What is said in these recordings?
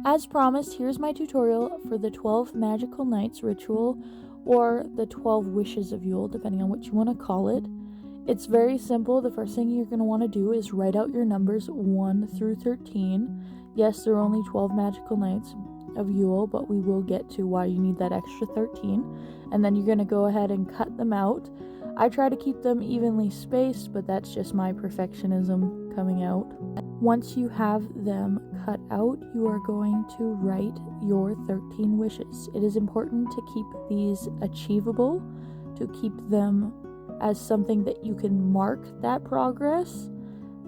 As promised, here's my tutorial for the 12 magical nights ritual, or the 12 wishes of Yule, depending on what you want to call it. It's very simple. The first thing you're going to want to do is write out your numbers 1 through 13. Yes, there are only 12 magical nights of Yule, but we will get to why you need that extra 13. And then you're going to go ahead and cut them out. I try to keep them evenly spaced, but that's just my perfectionism coming out. Once you have them cut out, you are going to write your 13 wishes. It is important to keep these achievable, to keep them as something that you can mark that progress,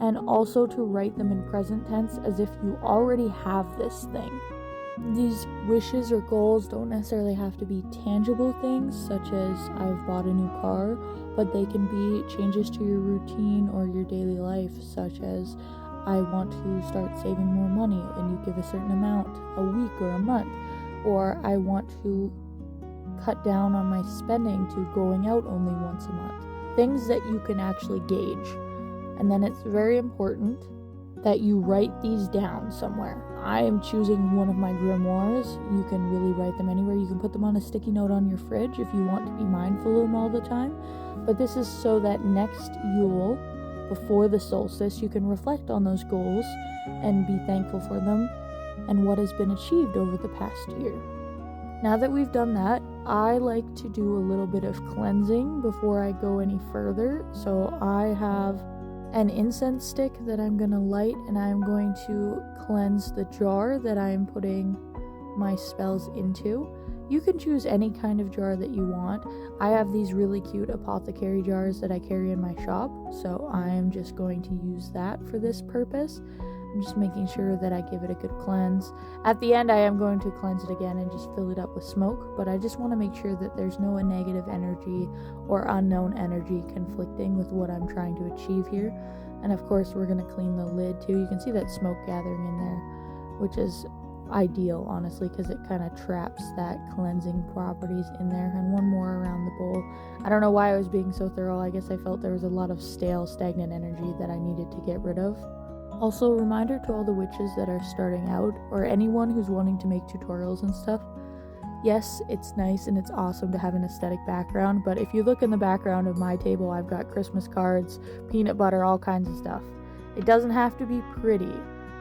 and also to write them in present tense as if you already have this thing. These wishes or goals don't necessarily have to be tangible things, such as I've bought a new car, but they can be changes to your routine or your daily life, such as I want to start saving more money, and you give a certain amount a week or a month, or I want to cut down on my spending to going out only once a month. Things that you can actually gauge. And then it's very important that you write these down somewhere. I am choosing one of my grimoires. You can really write them anywhere. You can put them on a sticky note on your fridge if you want to be mindful of them all the time. But this is so that next Yule, before the solstice, you can reflect on those goals and be thankful for them and what has been achieved over the past year. Now that we've done that, I like to do a little bit of cleansing before I go any further. So I have an incense stick that I'm going to light, and I'm going to cleanse the jar that I'm putting my spells into. You can choose any kind of jar that you want. I have these really cute apothecary jars that I carry in my shop, so I am just going to use that for this purpose. I'm just making sure that I give it a good cleanse. At the end, I am going to cleanse it again and just fill it up with smoke, but I just want to make sure that there's no negative energy or unknown energy conflicting with what I'm trying to achieve here. And of course, we're going to clean the lid too. You can see that smoke gathering in there, which is ideal, honestly, because it kind of traps that cleansing properties in there. And one more around the bowl. I don't know why I was being so thorough. I guess I felt there was a lot of stale, stagnant energy that I needed to get rid of. Also, a reminder to all the witches that are starting out, or anyone who's wanting to make tutorials and stuff. Yes, it's nice and it's awesome to have an aesthetic background, but if you look in the background of my table, I've got Christmas cards, peanut butter, all kinds of stuff. It doesn't have to be pretty.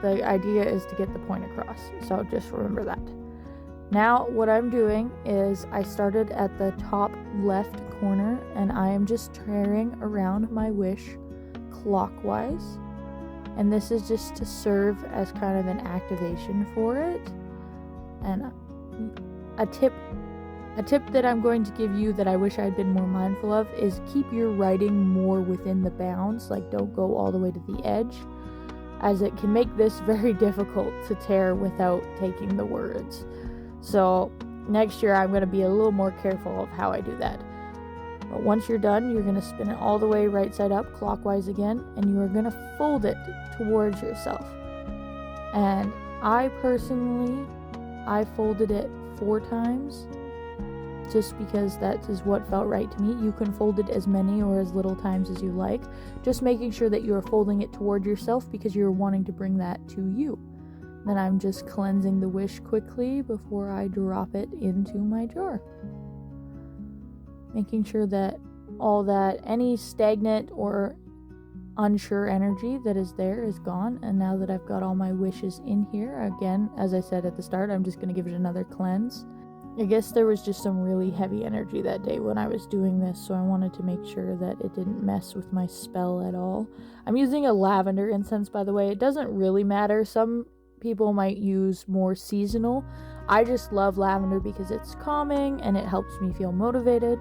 The idea is to get the point across, so just remember that. Now, what I'm doing is I started at the top left corner, and I am just tearing around my wish clockwise. And this is just to serve as kind of an activation for it. And a tip that I'm going to give you that I wish I'd been more mindful of is keep your writing more within the bounds. Like, don't go all the way to the edge, as it can make this very difficult to tear without taking the words. So next year I'm going to be a little more careful of how I do that. But once you're done, you're going to spin it all the way right side up, clockwise again, and you are going to fold it towards yourself. And I personally folded it 4 times, just because that is what felt right to me. You can fold it as many or as little times as you like, just making sure that you are folding it toward yourself because you're wanting to bring that to you. Then I'm just cleansing the wish quickly before I drop it into my jar. Making sure that any stagnant or unsure energy that is there is gone. And now that I've got all my wishes in here, again, as I said at the start, I'm just going to give it another cleanse. I guess there was just some really heavy energy that day when I was doing this, so I wanted to make sure that it didn't mess with my spell at all. I'm using a lavender incense, by the way. It doesn't really matter. Some people might use more seasonal. I just love lavender because it's calming and it helps me feel motivated.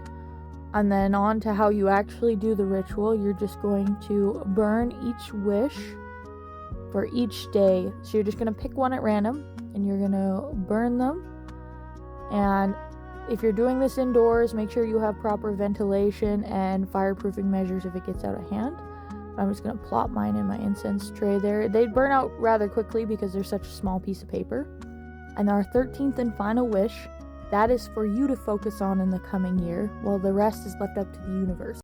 And then on to how you actually do the ritual. You're just going to burn each wish for each day. So you're just going to pick one at random and you're going to burn them. And if you're doing this indoors, make sure you have proper ventilation and fireproofing measures if it gets out of hand. I'm just going to plop mine in my incense tray there. They burn out rather quickly because they're such a small piece of paper. And our 13th and final wish, that is for you to focus on in the coming year, while the rest is left up to the universe.